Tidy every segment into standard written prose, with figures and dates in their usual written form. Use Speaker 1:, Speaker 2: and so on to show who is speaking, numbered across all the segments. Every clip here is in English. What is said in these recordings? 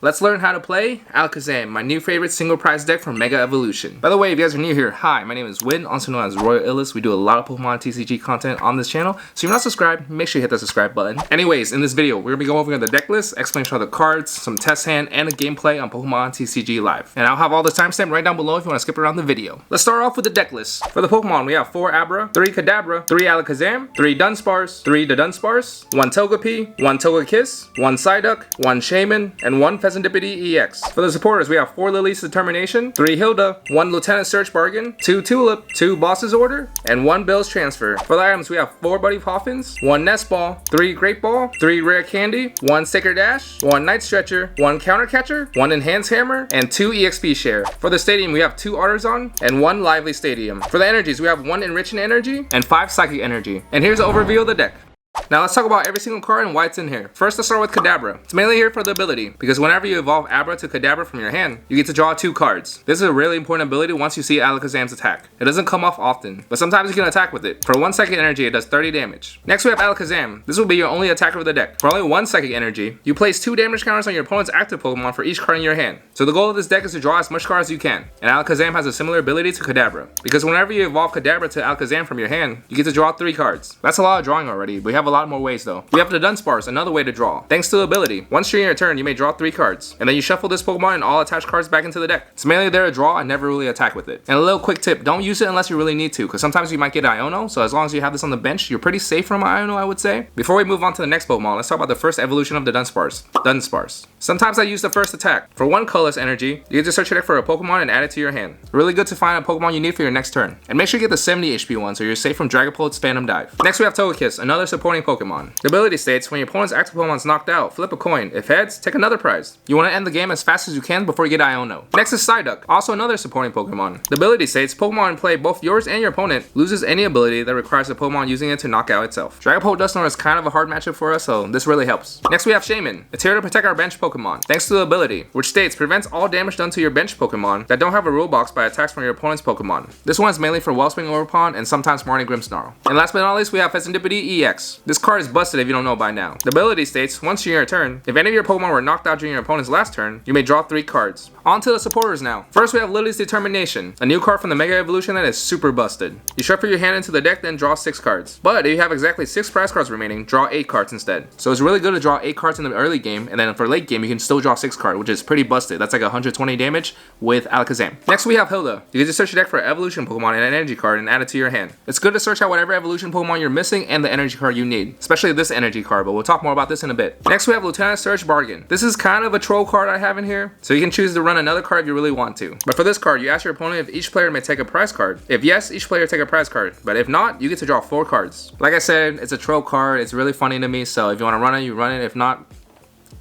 Speaker 1: Let's learn how to play Alakazam, my new favorite single prize deck from Mega Evolution. By the way, if you guys are new here, hi, my name is Win, also known as Royal Illis. We do a lot of Pokemon TCG content on this channel, so if you're not subscribed, make sure you hit the subscribe button. Anyways, in this video, we're going to be going over the deck list, explain all the cards, some test hand, and a gameplay on Pokemon TCG Live. And I'll have all the timestamp right down below if you want to skip around the video. Let's start off with the deck list. For the Pokemon, we have 4 Abra, 3 Kadabra, 3 Alakazam, 3 Dunsparce, 3 Dudunsparce, 1 Togepi, 1 Togekiss, 1 Psyduck, 1 Shaymin, and 1 Fezandipiti EX. For the supporters, we have 4 Lillie's Determination, 3 Hilda, 1 Lieutenant Search Bargain, 2 Tulip, 2 Boss's Order, and 1 Bill's Transfer. For the items, we have 4 Buddy Poffins, 1 Nest Ball, 3 Great Ball, 3 Rare Candy, 1 Sacred Dash, 1 Night Stretcher, 1 Counter Catcher, 1 Enhanced Hammer, and 2 EXP Share. For the Stadium, we have 2 Artisan and 1 Lively Stadium. For the energies, we have 1 Enriching Energy and 5 Psychic Energy. And here's an overview of the deck. Now let's talk about every single card and why it's in here. First, let's start with Kadabra. It's mainly here for the ability, because whenever you evolve Abra to Kadabra from your hand, you get to draw 2 cards. This is a really important ability once you see Alakazam's attack. It doesn't come off often, but sometimes you can attack with it. For 1 second energy, it does 30 damage. Next, we have Alakazam. This will be your only attacker of the deck. For only 1 second energy, you place 2 damage counters on your opponent's active Pokemon for each card in your hand. So the goal of this deck is to draw as much cards as you can. And Alakazam has a similar ability to Kadabra, because whenever you evolve Kadabra to Alakazam from your hand, you get to draw 3 cards. That's a lot of drawing already, but we have a lot more ways though. We have the Dunsparce, another way to draw. Thanks to the ability, once during your turn, you may draw 3 cards, and then you shuffle this Pokemon and all attached cards back into the deck. It's mainly there to draw and never really attack with it. And a little quick tip, don't use it unless you really need to, because sometimes you might get Iono, so as long as you have this on the bench, you're pretty safe from Iono, I would say. Before we move on to the next Pokemon, let's talk about the first evolution of the Dunsparce. Sometimes I use the first attack. For 1 colorless energy, you get to search your deck for a Pokemon and add it to your hand. Really good to find a Pokemon you need for your next turn. And make sure you get the 70 HP one so you're safe from Dragapult's Phantom Dive. Next we have Togekiss, another supporting Pokemon. The ability states, when your opponent's active Pokemon's knocked out, flip a coin. If heads, take another prize. You want to end the game as fast as you can before you get Iono. Next is Psyduck, also another supporting Pokemon. The ability states, Pokemon in play, both yours and your opponent, loses any ability that requires the Pokemon using it to knock out itself. Dragapult Dusknoir is kind of a hard matchup for us, so this really helps. Next we have Shaymin. It's here to protect our bench Pokemon, thanks to the ability, which states, prevents all damage done to your bench Pokemon that don't have a rule box by attacks from your opponent's Pokemon. This one is mainly for Wellspring Overpond and sometimes Marnie Grimmsnarl. And last but not least, we have Fezandipiti EX. This card is busted if you don't know by now. The ability states, once during your turn, if any of your Pokemon were knocked out during your opponent's last turn, you may draw 3 cards. On to the supporters now. First we have Lillie's Determination, a new card from the Mega Evolution that is super busted. You shuffle your hand into the deck, then draw 6 cards. But if you have exactly 6 prize cards remaining, draw 8 cards instead. So it's really good to draw 8 cards in the early game, and then for late game you can still draw 6 cards, which is pretty busted. That's like 120 damage with Alakazam. Next we have Hilda. You get to search your deck for an evolution Pokemon and an energy card and add it to your hand. It's good to search out whatever evolution Pokemon you're missing and the energy card you need, especially this energy card, but we'll talk more about this in a bit. Next we have Lieutenant Search Bargain. This is kind of a troll card I have in here, so you can choose to run another card if you really want to. But for this card, you ask your opponent if each player may take a prize card. If yes, each player take a prize card, but if not, you get to draw 4 cards. Like I said, it's a troll card, it's really funny to me, so if you want to run it, you run it. If not,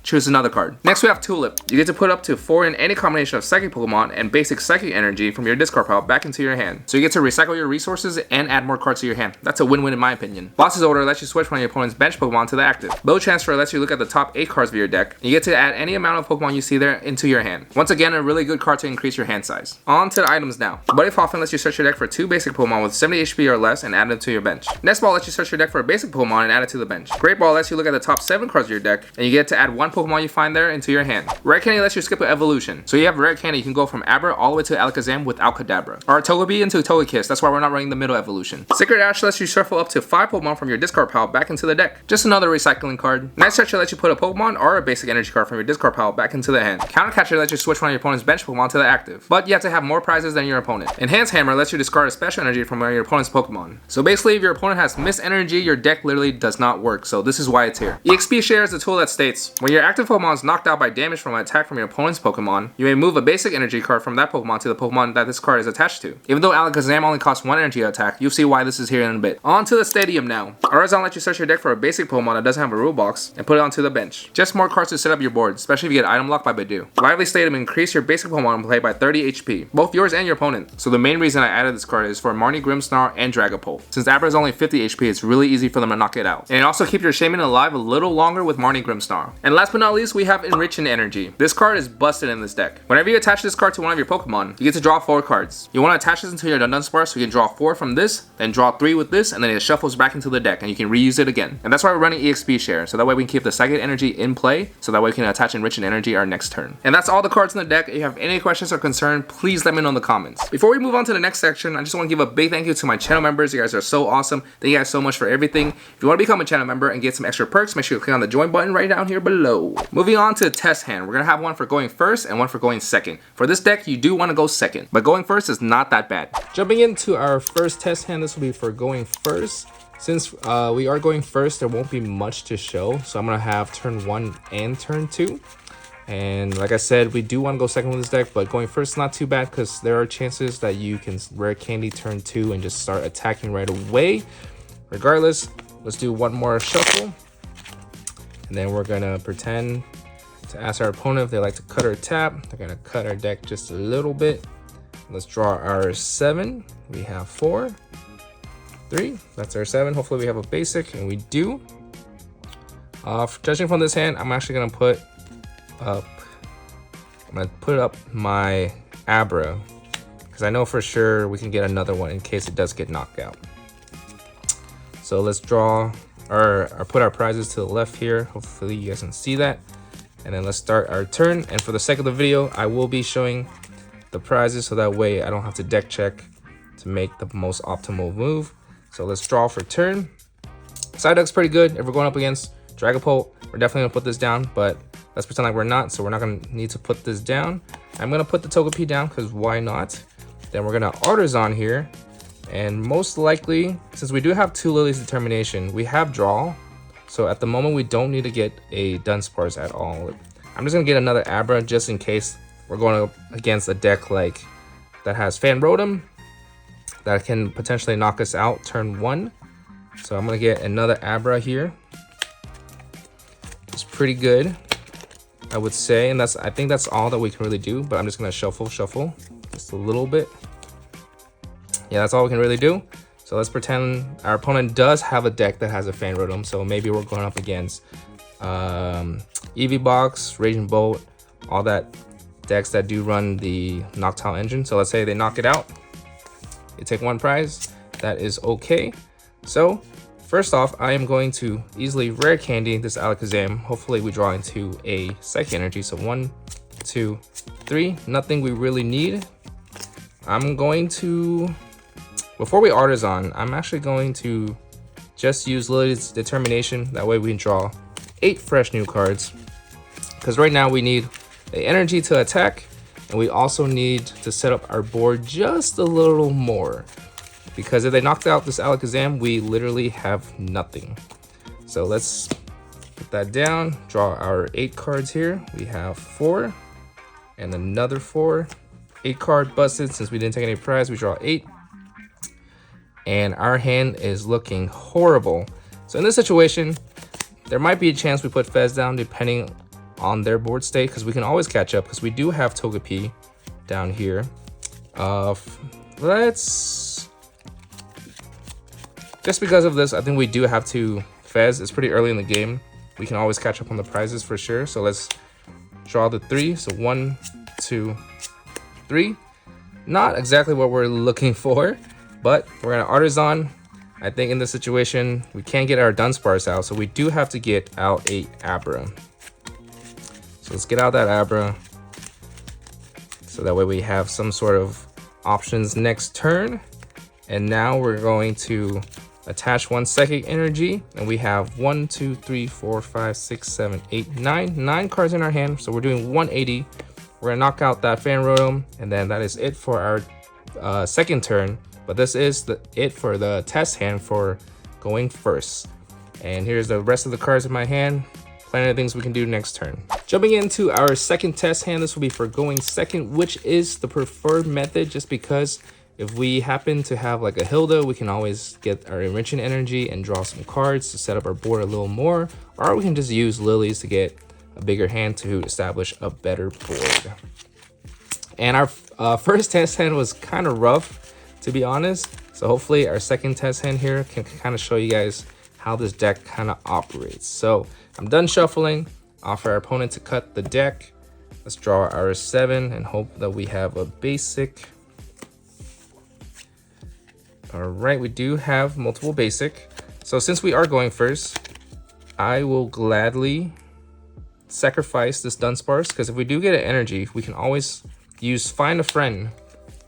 Speaker 1: choose another card. Next we have Tulip. You get to put up to 4 in any combination of Psychic Pokemon and basic Psychic Energy from your discard pile back into your hand. So you get to recycle your resources and add more cards to your hand. That's a win-win in my opinion. Boss's Order lets you switch one of your opponent's bench Pokemon to the active. Build Transfer lets you look at the top 8 cards of your deck. You get to add any amount of Pokemon you see there into your hand. Once again, a really good card to increase your hand size. On to the items now. Buddy Poffin lets you search your deck for 2 basic Pokemon with 70 HP or less and add them to your bench. Nest Ball lets you search your deck for a basic Pokemon and add it to the bench. Great Ball lets you look at the top 7 cards of your deck and you get to add 1 Pokemon you find there into your hand. Rare Candy lets you skip an evolution. So you have Rare Candy, you can go from Abra all the way to Alakazam without Kadabra. Or Togepi into Togekiss, that's why we're not running the middle evolution. Sacred Dash lets you shuffle up to 5 Pokemon from your discard pile back into the deck. Just another recycling card. Night Stretcher lets you put a Pokemon or a basic energy card from your discard pile back into the hand. Counter Catcher lets you switch one of your opponent's bench Pokemon to the active, but you have to have more prizes than your opponent. Enhanced Hammer lets you discard a special energy from one of your opponent's Pokemon. So basically, if your opponent has missed energy, your deck literally does not work, so this is why it's here. EXP Share is a tool that states, when your active Pokemon is knocked out by damage from an attack from your opponent's Pokemon, you may move a basic energy card from that Pokemon to the Pokemon that this card is attached to. Even though Alakazam only costs 1 energy attack, you'll see why this is here in a bit. On to the Stadium now. Artisan lets you search your deck for a basic Pokemon that doesn't have a rule box and put it onto the bench. Just more cards to set up your board, especially if you get Item Lock by Baidu. Lively Stadium increase your basic Pokemon play by 30 HP, both yours and your opponent. So the main reason I added this card is for Marnie Grimmsnarl and Dragapult. Since Abra is only 50 HP, it's really easy for them to knock it out. And it also keeps your Shaymin alive a little longer with Marnie Grimmsnarl. And last last but not least, we have Enriching Energy. This card is busted in this deck. Whenever you attach this card to one of your Pokemon, you get to draw 4 cards. You want to attach this into your Dunsparce so you can draw 4 from this, then draw 3 with this, and then it shuffles back into the deck and you can reuse it again. And that's why we're running EXP share, so that way we can keep the Psychic Energy in play, so that way we can attach Enriching Energy our next turn. And that's all the cards in the deck. If you have any questions or concern, please let me know in the comments. Before we move on to the next section, I just want to give a big thank you to my channel members. You guys are so awesome. Thank you guys so much for everything. If you want to become a channel member and get some extra perks, make sure you click on the join button right down here below. Moving on to test hand, we're going to have one for going first and one for going second. For this deck, you do want to go second, but going first is not that bad. Jumping into our first test hand, this will be for going first. Since we are going first, there won't be much to show, so I'm going to have turn 1 and turn 2. And like I said, we do want to go second with this deck, but going first is not too bad because there are chances that you can Rare Candy turn 2 and just start attacking right away. Regardless, let's do one more shuffle. And then we're going to pretend to ask our opponent if they like to cut or tap. They're going to cut our deck just a little bit. Let's draw our 7. We have 4, 3. That's our 7. Hopefully we have a basic, and we do. Judging from this hand, I'm actually going to put up my Abra because I know for sure we can get another one in case it does get knocked out. So let's draw or put our prizes to the left here. Hopefully you guys can see that. And then let's start our turn. And for the sake of the video, I will be showing the prizes so that way I don't have to deck check to make the most optimal move. So let's draw for turn. Psyduck's pretty good. If we're going up against Dragapult, we're definitely gonna put this down, but let's pretend like we're not, so we're not gonna need to put this down. I'm gonna put the Togepi down because why not? Then we're gonna Artisan here, and most likely, since we do have 2 Lillie's Determination, we have draw. So at the moment, we don't need to get a Dunsparce at all. I'm just gonna get another Abra just in case we're going up against a deck like that has Fan Rotom that can potentially knock us out turn 1. So I'm gonna get another Abra here. It's pretty good, I would say, and I think that's all that we can really do. But I'm just gonna shuffle just a little bit. Yeah, that's all we can really do. So let's pretend our opponent does have a deck that has a Fan Rotom. So maybe we're going up against Eevee, Raging Bolt, all that decks that do run the Noctowl engine. So let's say they knock it out. You take 1 prize. That is okay. So first off, I am going to easily Rare Candy this Alakazam. Hopefully we draw into a Psychic Energy. So 1, 2, 3. Nothing we really need. I'm going to, before we Artisan, I'm actually going to just use Lillie's Determination. That way we can draw 8 fresh new cards. Because right now we need the energy to attack, and we also need to set up our board just a little more. Because if they knocked out this Alakazam, we literally have nothing. So let's put that down, draw our 8 cards here. We have 4 and another 4. 8 card busted. Since we didn't take any prize, we draw 8. And our hand is looking horrible. So in this situation, there might be a chance we put Fez down depending on their board state, because we can always catch up because we do have Togepi down here. Just because of this, I think we do have to Fez. It's pretty early in the game. We can always catch up on the prizes for sure. So let's draw the 3. So 1, 2, 3. Not exactly what we're looking for, but we're gonna Artisan. I think in this situation, we can't get our Dunsparce out, so we do have to get out a Abra. So let's get out that Abra, so that way we have some sort of options next turn. And now we're going to attach 1 Psychic Energy, and we have 1, 2, 3, 4, 5, 6, 7, 8, 9 cards in our hand. So we're doing 180. We're gonna knock out that Fan Rotom, and then that is it for our second turn. But this is it for the test hand for going first. And here's the rest of the cards in my hand. Plenty of things we can do next turn. Jumping into our second test hand, this will be for going second, which is the preferred method, just because if we happen to have like a Hilda, we can always get our Enriching Energy and draw some cards to set up our board a little more, or we can just use Lillie's to get a bigger hand to establish a better board. And our first test hand was kind of rough, to be honest. So hopefully our second test hand here can kind of show you guys how this deck kind of operates. So I'm done shuffling. Offer our opponent to cut the deck. Let's draw our 7 and hope that we have a basic. All right, we do have multiple basic. So since we are going first, I will gladly sacrifice this Dunsparce, because if we do get an energy, we can always use Find a Friend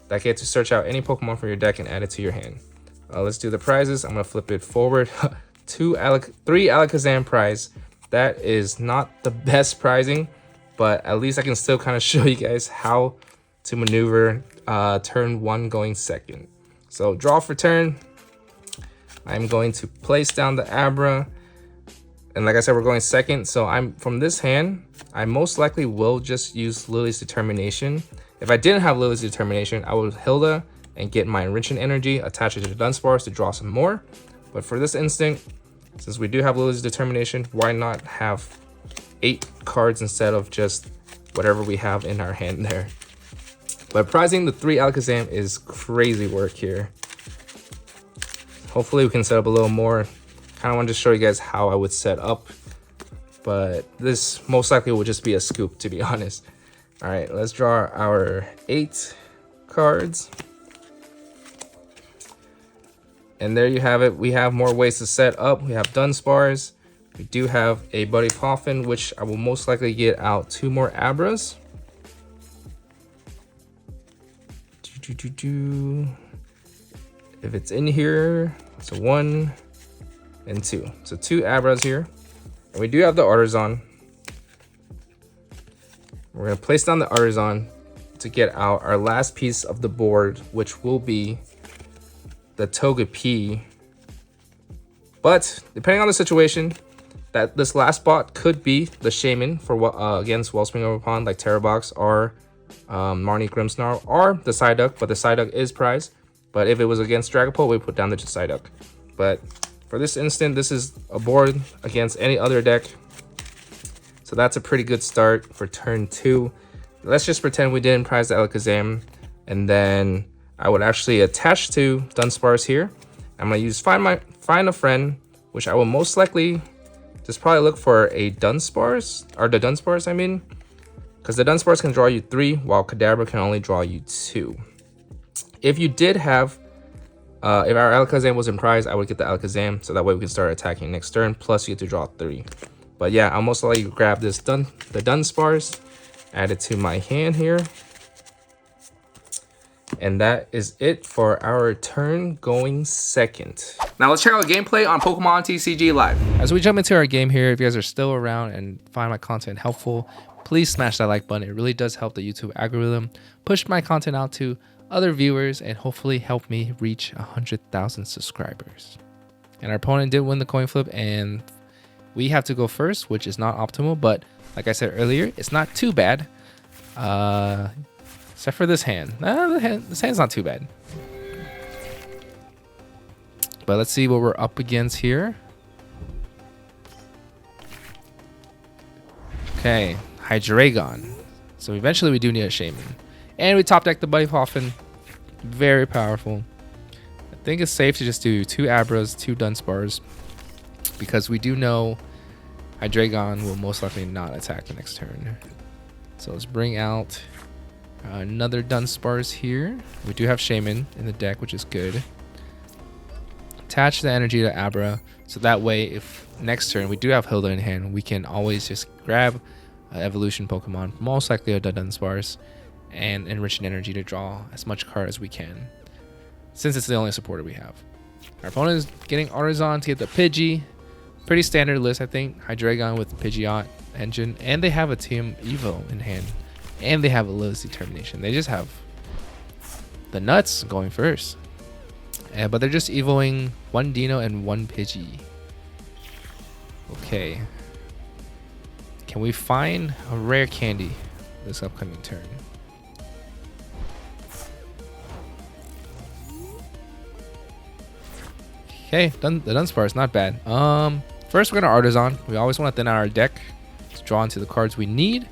Speaker 1: that gets to search out any Pokemon from your deck and add it to your hand. Let's do the prizes. I'm gonna flip it forward. 3 Alakazam prize. That is not the best prizing, but at least I can still kind of show you guys how to maneuver turn 1 going second. So draw for turn. I'm going to place down the Abra. And like I said, we're going second. So I'm from this hand, I most likely will just use Lillie's Determination. If I didn't have Lillie's Determination, I would Hilda and get my Enriching Energy, attach it to Dunsparce to draw some more. But for this instinct, since we do have Lillie's Determination, why not have 8 cards instead of just whatever we have in our hand there. But prizing the 3 Alakazam is crazy work here. Hopefully we can set up a little more. Kind of wanted to show you guys how I would set up, but this most likely will just be a scoop, to be honest. All right, let's draw our 8 cards. And there you have it. We have more ways to set up. We have Dunsparce. We do have a Buddy Poffin, which I will most likely get out 2 more Abras. If it's in here, so 1 and 2. So 2 Abras here. And we do have the Artisan. We're gonna place down the Artisan to get out our last piece of the board, which will be the Togepi. But depending on the situation, that this last spot could be the Shaymin for against Wellspring Overpond, like Terra Box or Marnie Grimmsnarl, or the Psyduck, but the Psyduck is prized. But if it was against Dragapult, we put down the Psyduck. But for this instant, this is a board against any other deck. So that's a pretty good start for turn 2. Let's just pretend we didn't prize the Alakazam. And then I would actually attach to Dunsparce here. I'm going to use Find a Friend, which I will most likely just probably look for a Dunsparce, or the Dunsparce, I mean. Because the Dunsparce can draw you 3, while Kadabra can only draw you 2. If you did have, if our Alakazam was in prize, I would get the Alakazam, so that way we can start attacking next turn, plus you get to draw 3. But yeah, I'll most likely grab this the Dunsparce, add it to my hand here. And that is it for our turn going second.
Speaker 2: Now let's check out gameplay on Pokemon TCG Live.
Speaker 1: As we jump into our game here, if you guys are still around and find my content helpful, please smash that like button. It really does help the YouTube algorithm push my content out to other viewers and hopefully help me reach 100,000 subscribers. And our opponent did win the coin flip, and we have to go first, which is not optimal, but like I said earlier, it's not too bad. Except for this hand. This hand's not too bad. But let's see what we're up against here. Okay, Hydreigon. So eventually we do need a Shaymin. And we top deck the Buddy Poffin. Very powerful. I think it's safe to just do 2 Abras, 2 Dunsparce, because we do know Hydreigon will most likely not attack the next turn. So let's bring out another Dunsparce here. We do have Shaymin in the deck, which is good. Attach the energy to Abra, so that way if next turn we do have Hilda in hand, we can always just grab evolution Pokemon, most likely a Dunsparce, and enrich in energy to draw as much card as we can, since it's the only supporter we have. Our opponent is getting Artisan to get the Pidgey. Pretty standard list, I think. Hydreigon with Pidgeot engine, and they have a Team Evo in hand, and they have a Lillie's Determination. They just have the nuts going first. But they're just evoing 1 Dino and 1 Pidgey. Okay. Can we find a rare candy this upcoming turn? Okay, the Dunsparce, not bad. First we're gonna Artisan. We always want to thin out our deck to draw into the cards we need.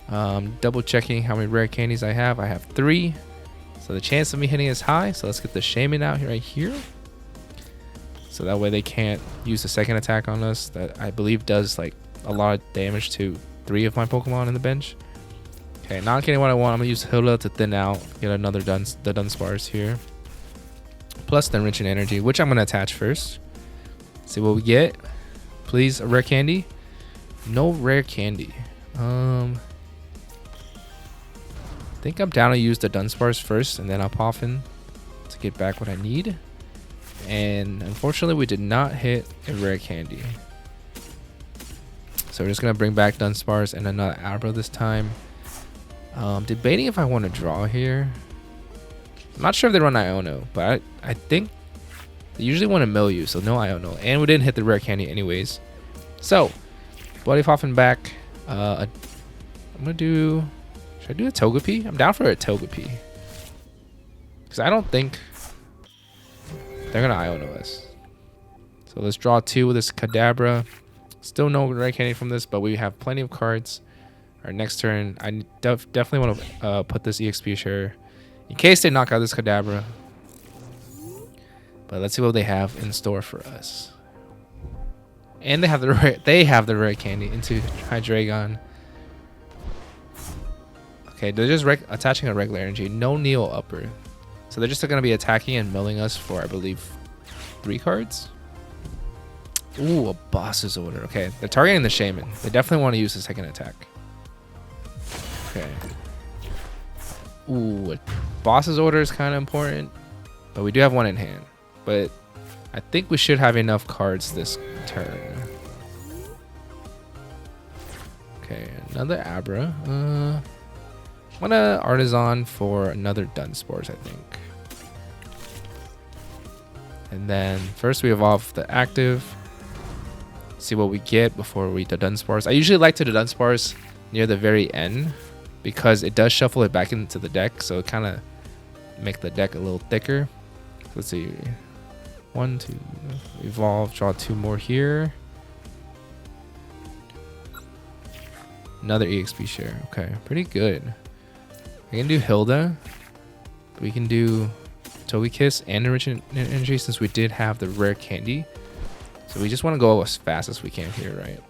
Speaker 1: Double checking how many rare candies I have. I have 3. So the chance of me hitting is high. So let's get the Shaymin out here right here. So that way they can't use the second attack on us. That I believe does like a lot of damage to 3 of my Pokemon in the bench. Okay, not getting what I want. I'm gonna use Hilda to thin out, get another the Dunsparce here. Plus the Enriching Energy, which I'm gonna attach first. See what we get. Please, a Rare Candy. No Rare Candy. I think I'm down to use the Dunsparce first, and then I'll Poffin to get back what I need. And unfortunately, we did not hit a Rare Candy. So we're just gonna bring back Dunsparce and another Abra this time. Debating if I want to draw here. I'm not sure if they run Iono, but I think they usually want to mill you, so no Iono. And we didn't hit the Rare Candy anyways. So, Buddy Poffin back. I'm gonna do. Should I do a Togepi? I'm down for a Togepi. Because I don't think they're gonna Iono us. So let's draw 2 with this Kadabra. Still no Rare Candy from this, but we have plenty of cards. Our next turn, I definitely want to put this EXP share in case they knock out this Kadabra. But let's see what they have in store for us. And they have the Rare Candy into Hydreigon. Okay, they're just attaching a regular energy. No Neo upper. So they're just going to be attacking and milling us for, I believe, 3 cards. Ooh, a Boss's Order. Okay, they're targeting the Shaymin. They definitely want to use the second attack. Okay. Ooh, a Boss's Order is kind of important. But we do have 1 in hand. But I think we should have enough cards this turn. Okay, another Abra. I'm gonna Artisan for another Dunsparce, I think. And then first we evolve the active. See what we get before we Dunsparce. I usually like to Dunsparce near the very end because it does shuffle it back into the deck, so it kind of make the deck a little thicker. Let's see. 1, 2, evolve, draw 2 more here. Another EXP share. Okay, pretty good. We can do Hilda. We can do Togekiss and Enriching Energy since we did have the Rare Candy. So we just want to go as fast as we can here, right?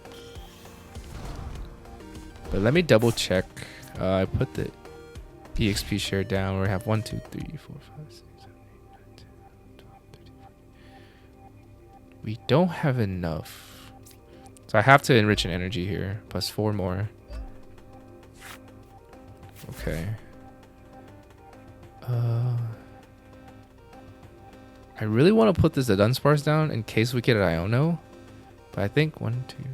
Speaker 1: But let me double check. I put the EXP share down where I have 1, 2, 3, 4, 5, 6, 7, 8, 9, 10, 12, 13, 14. We don't have enough. So I have to enrich an energy here. Plus 4 more. Okay. I really want to put this Dunsparce down in case we get an Iono. But I think 1, 2, 3.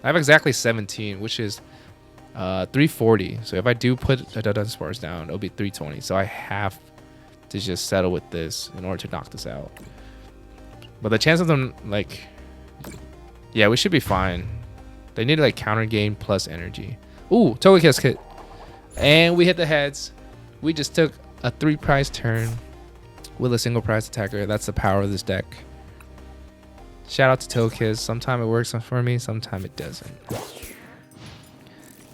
Speaker 1: I have exactly 17, which is 340. So if I do put the Dunsparce down, it'll be 320. So I have to just settle with this in order to knock this out. But the chance of them, like, yeah, we should be fine. They need like counter gain plus energy. Ooh, Togekiss hit. And we hit the heads. We just took a 3 prize turn with a single prize attacker. That's the power of this deck. Shout out to Togekiss. Sometimes it works for me, sometimes it doesn't.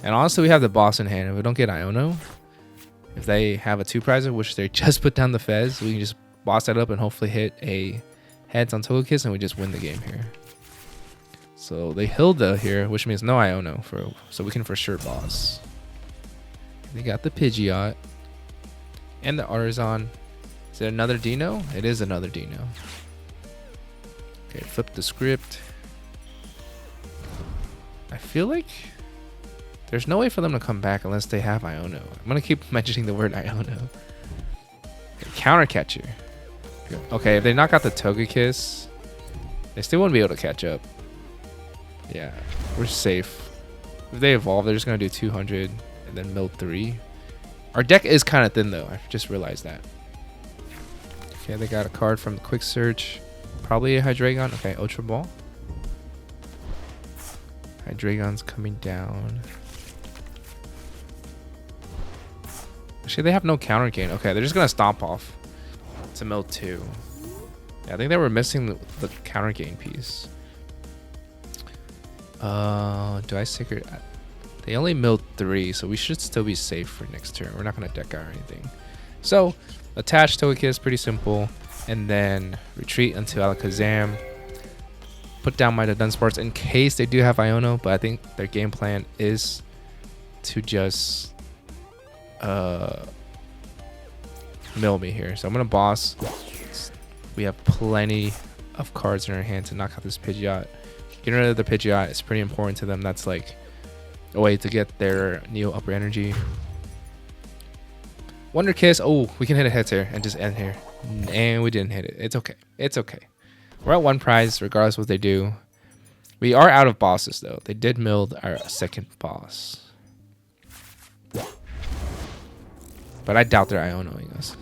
Speaker 1: And honestly, we have the boss in hand. If we don't get Iono, if they have a 2 prizer, which they just put down the Fez, we can just boss that up and hopefully hit a heads on Togekiss and we just win the game here. So they Hilda here, which means no Iono, so we can for sure boss. They got the Pidgeot and the Artisan. Is it another Dino? It is another Dino. Okay, flip the script. I feel like there's no way for them to come back unless they have Iono. I'm gonna keep mentioning the word Iono. Okay, counter catcher. Okay, if they knock out the Togekiss, they still won't be able to catch up. Yeah, we're safe. If they evolve, they're just gonna do 200 and then mill 3. Our deck is kind of thin though. I just realized that. Okay, they got a card from the quick search. Probably a Hydreigon. Okay, Ultra Ball. Hydreigon's coming down. Actually, they have no counter gain. Okay, they're just gonna stomp off to mill 2. Yeah, I think they were missing the counter gain piece. Do I secret? They only milled 3, so we should still be safe for next turn. We're not gonna deck out or anything. So, attach Togekiss, pretty simple. and then retreat into Alakazam. Put down my Dunsparce in case they do have Iono, but I think their game plan is to just mill me here. So I'm gonna boss. We have plenty of cards in our hand to knock out this Pidgeot. Getting rid of the Pidgeot is pretty important to them. That's like a way to get their Neo upper energy. Wonder Kiss. Oh, we can hit a hit here and just end here. And we didn't hit it. It's okay. It's okay. We're at 1 prize regardless what they do. We are out of bosses though. They did mill our second boss. But I doubt they're Ionoing us.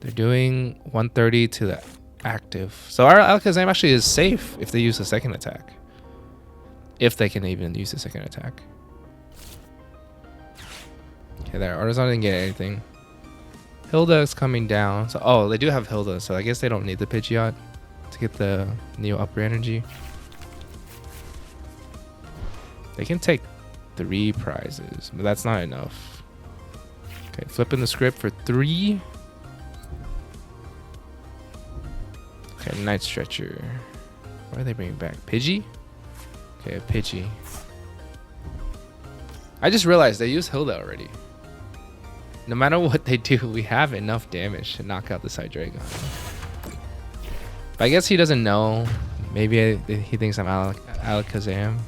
Speaker 1: They're doing 130 to the active. So our Alakazam actually is safe if they use the second attack. If they can even use the second attack. Okay, there. Artisan didn't get anything. Hilda is coming down. So, oh, they do have Hilda, so I guess they don't need the Pidgeot to get the Neo upper energy. They can take 3 prizes, but that's not enough. Okay, flipping the script for 3. Okay, Night Stretcher. What are they bringing back? Pidgey? Okay, a Pidgey. I just realized they used Hilda already. No matter what they do, we have enough damage to knock out the Psydragon. But I guess he doesn't know. Maybe he thinks I'm Alakazam.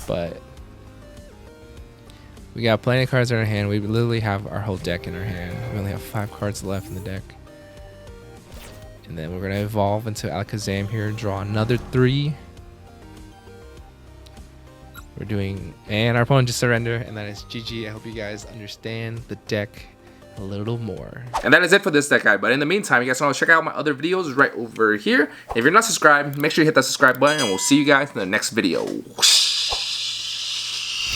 Speaker 1: But we got plenty of cards in our hand. We literally have our whole deck in our hand. We only have 5 cards left in the deck. And then we're going to evolve into Alakazam here. Draw another 3. We're doing, and our opponent just surrendered, and that is GG. I hope you guys understand the deck a little more. And that is it for this deck guide. But in the meantime, you guys want to check out my other videos right over here. If you're not subscribed, make sure you hit that subscribe button, and we'll see you guys in the next video. Whoosh.